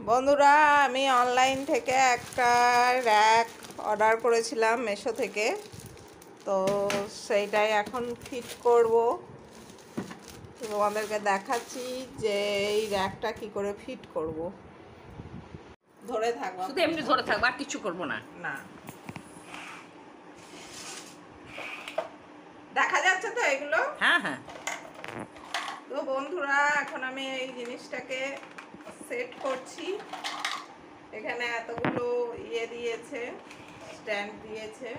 বন্ধুরা, আমি অনলাইন থেকে একটা র্যাক অর্ডার করেছিলাম মিশো থেকে। তো সেইটাই এখন ফিট করব। তোমাদেরকে দেখাচ্ছি যে এই র্যাকটা কি করে ফিট করব। ধরে থাকবো, শুধু এমনি ধরে থাকবো, আর কিছু করবো না। না, দেখা যাচ্ছে তো এগুলো? হ্যাঁ হ্যাঁ। তো বন্ধুরা, এখন আমি এই জিনিসটাকে সেট করছি। এখানে এতগুলো ইয়ে দিয়েছে, স্ট্যান্ড দিয়েছে।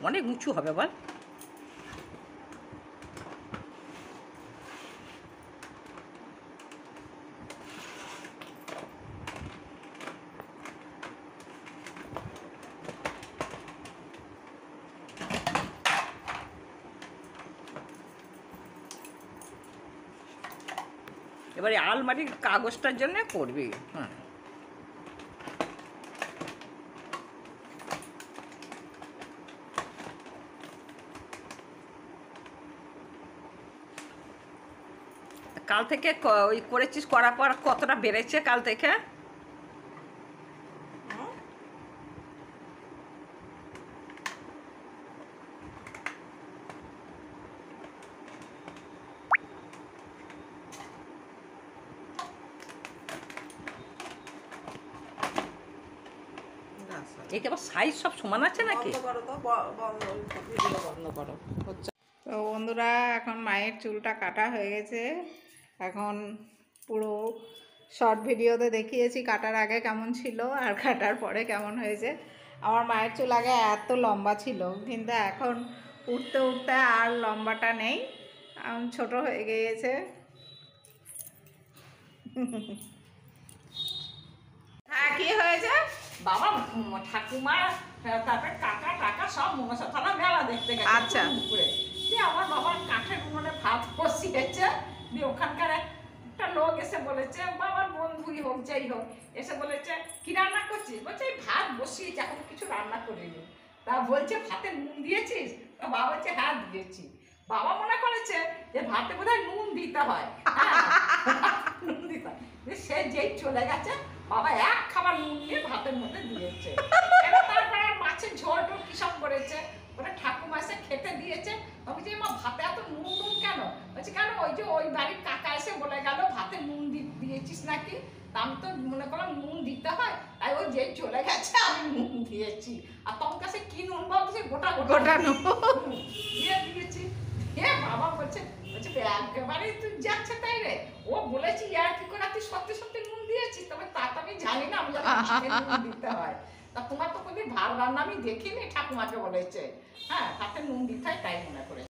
অনেক উঁচু হবে বল। এবারে আলমারির কাগজটার জন্য করবি। হ্যাঁ, কাল থেকে ওই করেছিস, করার পর কতটা বেড়েছে কাল থেকে? এটা আবার সাইজ সব সমান আছে নাকি? তো বন্ধুরা, এখন মায়ের চুলটা কাটা হয়ে গেছে। এখন পুরো শর্ট ভিডিওতে দেখিয়েছি কাটার আগে কেমন ছিল আর কাটার পরে কেমন হয়েছে। আমার মায়ের চুল আগে এত লম্বা ছিল, কিন্তু এখন উঠতে উঠতে আর লম্বাটা নেই, ছোট হয়ে গিয়েছে। হ্যাঁ, কি হয়েছে? বাবা ঠাকুমা, তারপরে কাকা টাকা সব মনসা থানা মেলা দেখতে গেছে। আচ্ছা। দুপুরে দিয়ে আমার বাবার কাঠের উনুনে ভাত বসিয়েছে। দিয়ে ওখানকার একটা লোক এসে বলেছে, বাবার বন্ধুই হোক যাই হোক, এসে বলেছে কি রান্না করছিস? বলছে এই ভাত বসিয়েছি, এখন কিছু রান্না করিনি। তা বলছে ভাতে নুন দিয়েছিস? বাবা বলছে হ্যাঁ দিয়েছি। বাবা মনে করেছে যে ভাতে বোধহয় নুন দিতে হয়। নুন দিতে হয়। সে যেই চলে গেছে, বাবা এক খাবার নুন দিয়ে ভাতের মধ্যে দিয়েছে। এবার তারপরে মাছের ঝোল টোল কিসব করেছে, ওরা ঠাকুমা এসে খেতে দিয়েছে। আমি বলছি মা ভাতে এত নুন নুন কেন? বলছে কেন, ওই যে ওই বাড়ির কাকা এসে বলে গেল ভাতে নুন দিয়েছিস নাকি। তা আমি তো মনে করলাম নুন দিতে হয়, তাই ওই যে চলে গেছে আমি নুন দিয়েছি। আর তোমার কাছে কি নুন বলছে? গোটা গোটা নুন দিয়ে দিয়েছি। হ্যাঁ, বাবা বলছে একেবারেই তুই যাচ্ছে তাই রে। ও বলেছি আর কি করে তুই সত্যি সত্যি নুন দিয়েছিস, তবে তা তো আমি জানি না, আমি জানি নুন দিতে হয়। তা তোমার তো কোনদিন ভাত রান্না আমি দেখিনি, ঠাকুমাকে বলেছে হ্যাঁ তাতে নুন দিতে হয়, তাই মনে করে।